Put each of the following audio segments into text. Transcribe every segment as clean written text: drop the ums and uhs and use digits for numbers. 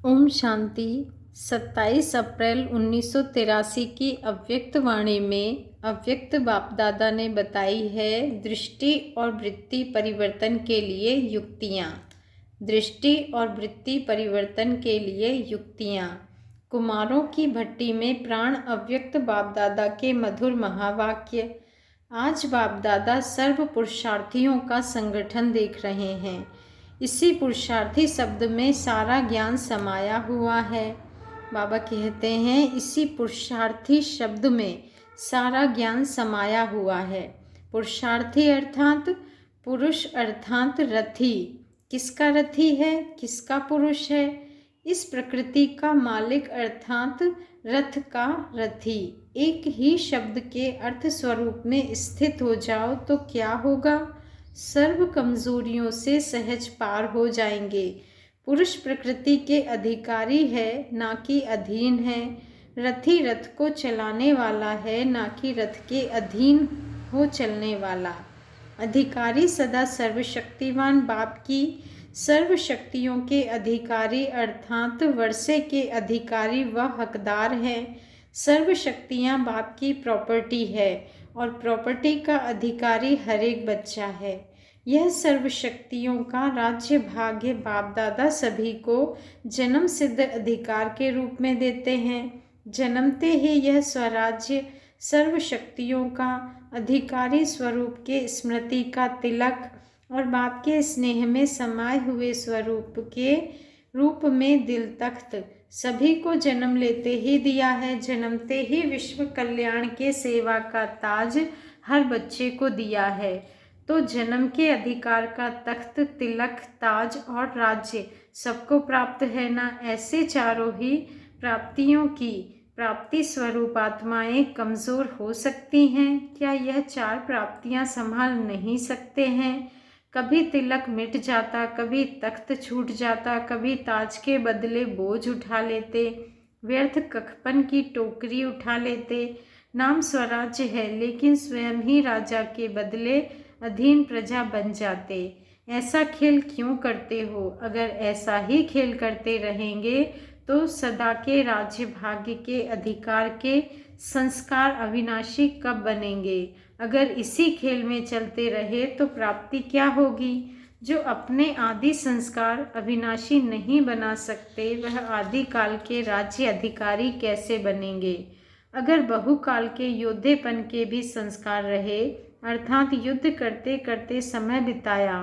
ओम शांति। 27 अप्रैल 1983 की अव्यक्त वाणी में अव्यक्त बाप दादा ने बताई है दृष्टि और वृत्ति परिवर्तन के लिए युक्तियाँ। दृष्टि और वृत्ति परिवर्तन के लिए युक्तियाँ। कुमारों की भट्टी में प्राण अव्यक्त बाप दादा के मधुर महावाक्य। आज बाप दादा सर्व पुरुषार्थियों का संगठन देख रहे हैं। इसी पुरुषार्थी शब्द में सारा ज्ञान समाया हुआ है। बाबा कहते हैं इसी पुरुषार्थी शब्द में सारा ज्ञान समाया हुआ है। पुरुषार्थी अर्थात पुरुष अर्थात रथी। किसका रथी है, किसका पुरुष है? इस प्रकृति का मालिक अर्थात रथ का रथी। एक ही शब्द के अर्थ स्वरूप में स्थित हो जाओ तो क्या होगा? सर्व कमजोरियों से सहज पार हो जाएंगे। पुरुष प्रकृति के अधिकारी है, ना कि अधीन है। रथी रथ को चलाने वाला है, ना कि रथ के अधीन हो चलने वाला। अधिकारी सदा सर्वशक्तिवान बाप की सर्व शक्तियों के अधिकारी अर्थात वर्षे के अधिकारी व हकदार हैं। सर्व शक्तियाँ बाप की प्रॉपर्टी है और प्रॉपर्टी का अधिकारी हर एक बच्चा है। यह सर्व शक्तियों का राज्य भाग्य बाप दादा सभी को जन्म सिद्ध अधिकार के रूप में देते हैं। जन्मते ही यह स्वराज्य सर्व शक्तियों का अधिकारी स्वरूप के स्मृति का तिलक और बाप के स्नेह में समाये हुए स्वरूप के रूप में दिल तख्त सभी को जन्म लेते ही दिया है। जन्मते ही विश्व कल्याण के सेवा का ताज हर बच्चे को दिया है। तो जन्म के अधिकार का तख्त, तिलक, ताज और राज्य सबको प्राप्त है ना। ऐसे चारों ही प्राप्तियों की प्राप्ति स्वरूप आत्माएं कमज़ोर हो सकती हैं? क्या यह चार प्राप्तियां संभाल नहीं सकते हैं? कभी तिलक मिट जाता, कभी तख्त छूट जाता, कभी ताज के बदले बोझ उठा लेते, व्यर्थ कखपन की टोकरी उठा लेते। नाम स्वराज्य है लेकिन स्वयं ही राजा के बदले अधीन प्रजा बन जाते। ऐसा खेल क्यों करते हो? अगर ऐसा ही खेल करते रहेंगे तो सदा के राज्य भाग्य के अधिकार के संस्कार अविनाशी कब बनेंगे? अगर इसी खेल में चलते रहे तो प्राप्ति क्या होगी? जो अपने आदि संस्कार अविनाशी नहीं बना सकते वह आदि काल के राज्य अधिकारी कैसे बनेंगे? अगर बहुकाल के योद्धेपन के भी संस्कार रहे अर्थात युद्ध करते करते समय बिताया,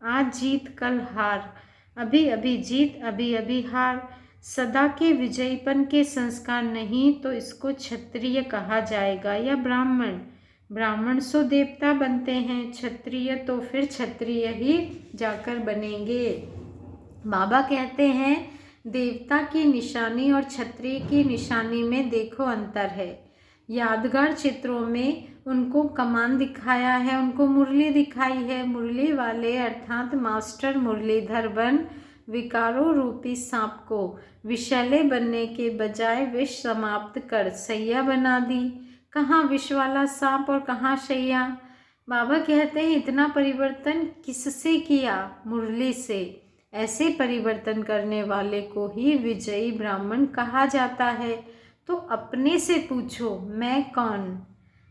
आज जीत कल हार, अभी अभी जीत अभी अभी हार, सदा के विजयीपन के संस्कार नहीं तो इसको क्षत्रिय कहा जाएगा या ब्राह्मण? ब्राह्मण सो देवता बनते हैं, क्षत्रिय तो फिर क्षत्रिय ही जाकर बनेंगे। बाबा कहते हैं देवता की निशानी और क्षत्रिय की निशानी में देखो अंतर है। यादगार चित्रों में उनको कमान दिखाया है, उनको मुरली दिखाई है। मुरली वाले अर्थात मास्टर मुरलीधर बन विकारों रूपी सांप को विषैले बनने के बजाय विष समाप्त कर सैया बना दी। कहाँ विष वाला सांप और कहाँ सैया? बाबा कहते हैं इतना परिवर्तन किससे किया? मुरली से। ऐसे परिवर्तन करने वाले को ही विजयी ब्राह्मण कहा जाता है। तो अपने से पूछो मैं कौन?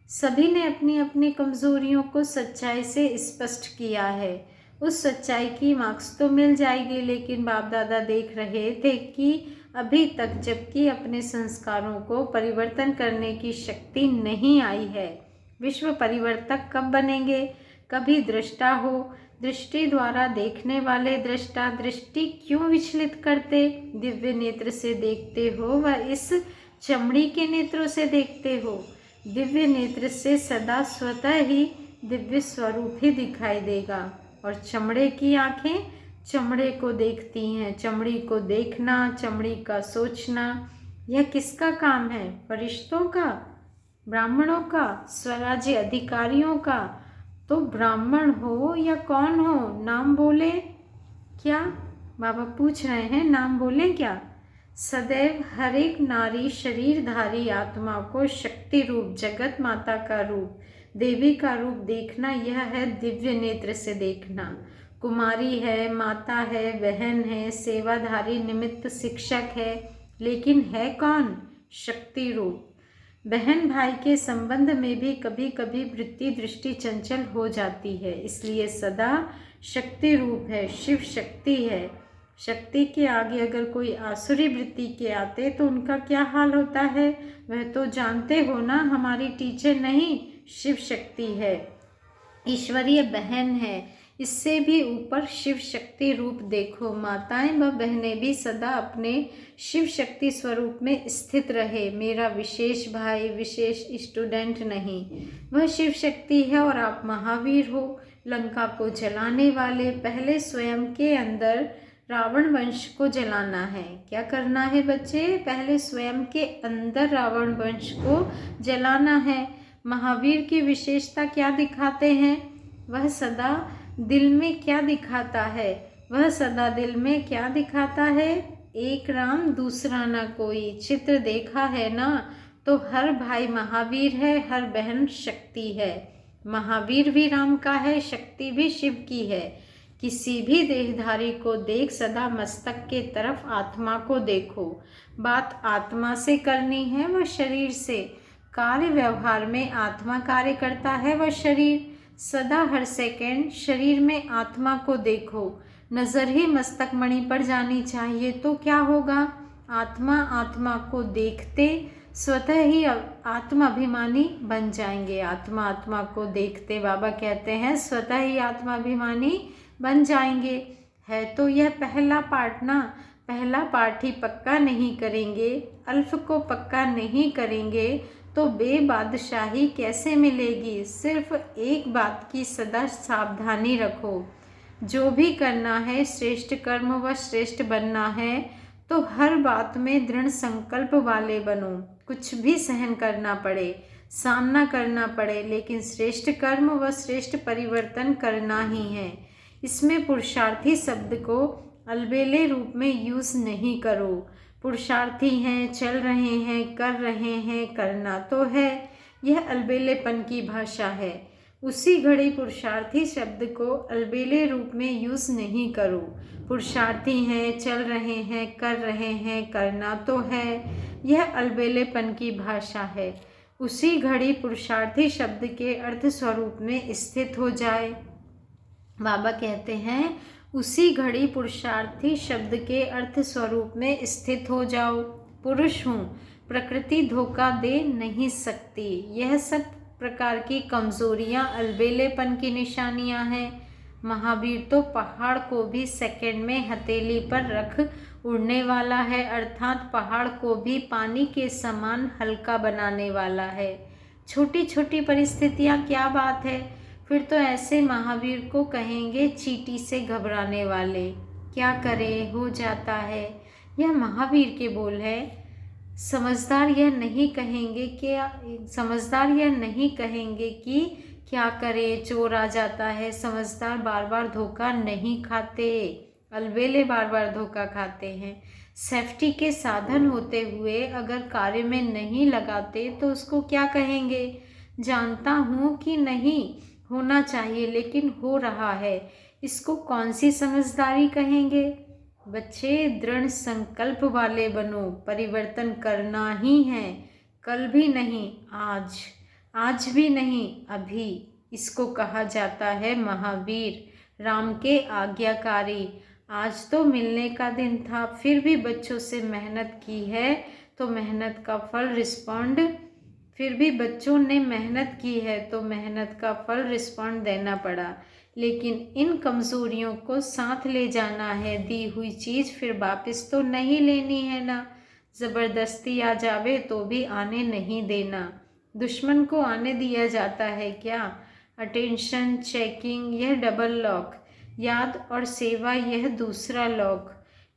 सभी ने अपनी अपनी कमजोरियों को सच्चाई से स्पष्ट किया है। उस सच्चाई की मार्क्स तो मिल जाएगी, लेकिन बाप दादा देख रहे थे कि अभी तक जबकि अपने संस्कारों को परिवर्तन करने की शक्ति नहीं आई है। विश्व परिवर्तक कब बनेंगे? कभी दृष्टा हो, दृष्टि द्वारा देखने वाले दृष्टा दृष्टि क्यों विचलित करते? दिव्य नेत्र से देखते हो व इस चमड़ी के नेत्रों से देखते हो? दिव्य नेत्र से सदा स्वतः ही दिव्य स्वरूप ही दिखाई देगा और चमड़े की आंखें चमड़े को देखती हैं। चमड़ी को देखना, चमड़ी का सोचना, यह किसका काम है? फरिश्तों का, ब्राह्मणों का, स्वराज्य अधिकारियों का। तो ब्राह्मण हो या कौन हो, नाम बोले क्या? बाबा पूछ रहे हैं नाम बोले क्या? सदैव हर एक नारी शरीरधारी आत्मा को शक्ति रूप, जगत माता का रूप, देवी का रूप देखना, यह है दिव्य नेत्र से देखना। कुमारी है, माता है, बहन है, सेवाधारी, निमित्त, शिक्षक है, लेकिन है कौन? शक्ति रूप। बहन भाई के संबंध में भी कभी कभी वृत्ति दृष्टि चंचल हो जाती है, इसलिए सदा शक्ति रूप है, शिव शक्ति है। शक्ति के आगे अगर कोई आसुरी वृत्ति के आते तो उनका क्या हाल होता है, वह तो जानते हो ना, हमारी टीचर नहीं, शिव शक्ति है, ईश्वरीय बहन है। इससे भी ऊपर शिव शक्ति रूप देखो। माताएं व बहनें भी सदा अपने शिव शक्ति स्वरूप में स्थित रहे। मेरा विशेष भाई विशेष स्टूडेंट नहीं, वह शिव शक्ति है और आप महावीर हो। लंका को जलाने वाले, पहले स्वयं के अंदर रावण वंश को जलाना है। क्या करना है बच्चे? पहले स्वयं के अंदर रावण वंश को जलाना है। महावीर की विशेषता क्या दिखाते हैं? वह सदा दिल में क्या दिखाता है? वह सदा दिल में क्या दिखाता है? एक राम दूसरा ना कोई। चित्र देखा है ना, तो हर भाई महावीर है, हर बहन शक्ति है। महावीर भी राम का है, शक्ति भी शिव की है। किसी भी देहधारी को देख सदा मस्तक के तरफ आत्मा को देखो। बात आत्मा से करनी है व शरीर से। कार्य व्यवहार में आत्मा कार्य करता है व शरीर। सदा हर सेकंड शरीर में आत्मा को देखो। नज़र ही मस्तक मणि पर जानी चाहिए तो क्या होगा? आत्मा आत्मा को देखते स्वतः ही आत्माभिमानी बन जाएंगे। आत्मा आत्मा को देखते बाबा कहते हैं स्वतः ही आत्माभिमानी बन जाएंगे। है तो यह पहला पार्ट ना, पहला पार्ट ही पक्का नहीं करेंगे, अल्फ को पक्का नहीं करेंगे तो बेबादशाही कैसे मिलेगी। सिर्फ एक बात की सदा सावधानी रखो, जो भी करना है श्रेष्ठ कर्म व श्रेष्ठ बनना है तो हर बात में दृढ़ संकल्प वाले बनो। कुछ भी सहन करना पड़े, सामना करना पड़े, लेकिन श्रेष्ठ कर्म व श्रेष्ठ परिवर्तन करना ही है। इसमें पुरुषार्थी शब्द को अलबेले रूप में यूज़ नहीं करो। पुरुषार्थी हैं, चल रहे हैं, कर रहे हैं, करना तो है, यह अलबेलेपन की भाषा है। उसी घड़ी पुरुषार्थी शब्द को अलबेले रूप में यूज़ नहीं करो। पुरुषार्थी हैं, चल रहे हैं, कर रहे हैं, करना तो है, यह अलबेलेपन की भाषा है। उसी घड़ी पुरुषार्थी शब्द के अर्थ स्वरूप में स्थित हो जाए। बाबा कहते हैं उसी घड़ी पुरुषार्थी शब्द के अर्थ स्वरूप में स्थित हो जाओ। पुरुष हूँ, प्रकृति धोखा दे नहीं सकती। यह सब प्रकार की कमजोरियाँ अलबेलेपन की निशानियाँ हैं। महावीर तो पहाड़ को भी सेकंड में हथेली पर रख उड़ने वाला है, अर्थात पहाड़ को भी पानी के समान हल्का बनाने वाला है। छोटी छोटी परिस्थितियाँ क्या बात है, फिर तो ऐसे महावीर को कहेंगे चींटी से घबराने वाले। क्या करे, हो जाता है। यह महावीर के बोल है। समझदार यह नहीं कहेंगे कि क्या करे, चोर आ जाता है। समझदार बार बार धोखा नहीं खाते, अलबेले बार बार धोखा खाते हैं। सेफ्टी के साधन होते हुए अगर कार्य में नहीं लगाते तो उसको क्या कहेंगे? जानता हूँ कि नहीं होना चाहिए लेकिन हो रहा है, इसको कौन सी समझदारी कहेंगे? बच्चे दृढ़ संकल्प वाले बनो, परिवर्तन करना ही है। कल भी नहीं, आज भी नहीं, अभी। इसको कहा जाता है महावीर, राम के आज्ञाकारी। आज तो मिलने का दिन था, फिर भी बच्चों से मेहनत की है तो मेहनत का फल रिस्पॉन्ड देना पड़ा। लेकिन इन कमज़ोरियों को साथ ले जाना है। दी हुई चीज़ फिर वापस तो नहीं लेनी है ना। ज़बरदस्ती आ जावे तो भी आने नहीं देना। दुश्मन को आने दिया जाता है क्या? अटेंशन, चेकिंग, यह डबल लॉक। याद और सेवा, यह दूसरा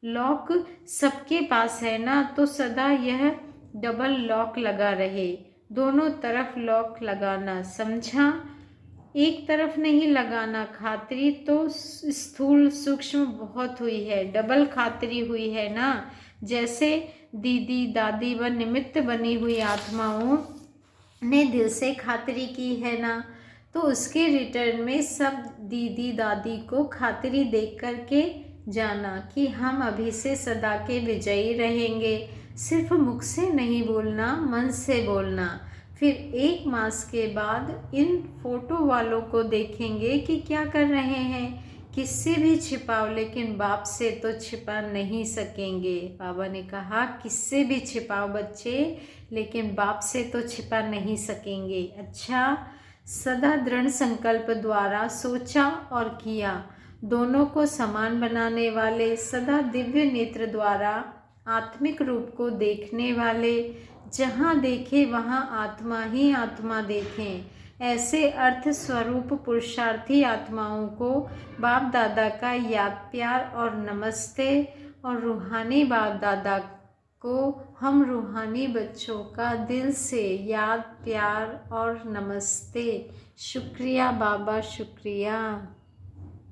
लॉक सबके पास है ना, तो सदा यह डबल लॉक लगा रहे। दोनों तरफ लॉक लगाना, समझा? एक तरफ नहीं लगाना। खातिरी तो स्थूल सूक्ष्म बहुत हुई है, डबल खातिरी हुई है ना। जैसे दीदी दादी व निमित्त बनी हुई आत्माओं ने दिल से खातिरी की है ना, तो उसके रिटर्न में सब दीदी दादी को खातिरी देख कर के जाना कि हम अभी से सदा के विजयी रहेंगे। सिर्फ मुख से नहीं बोलना, मन से बोलना। फिर 1 मास के बाद इन फोटो वालों को देखेंगे कि क्या कर रहे हैं। किससे भी छिपाओ, लेकिन बाप से तो छिपा नहीं सकेंगे। बाबा ने कहा किससे भी छिपाओ बच्चे, लेकिन बाप से तो छिपा नहीं सकेंगे। अच्छा, सदा दृढ़ संकल्प द्वारा सोचा और किया, दोनों को समान बनाने वाले, सदा दिव्य नेत्र द्वारा आत्मिक रूप को देखने वाले, जहाँ देखे वहाँ आत्मा ही आत्मा देखें, ऐसे अर्थ स्वरूप पुरुषार्थी आत्माओं को बाप दादा का याद प्यार और नमस्ते, और रूहानी बाप दादा को हम रूहानी बच्चों का दिल से याद प्यार और नमस्ते। शुक्रिया बाबा, शुक्रिया।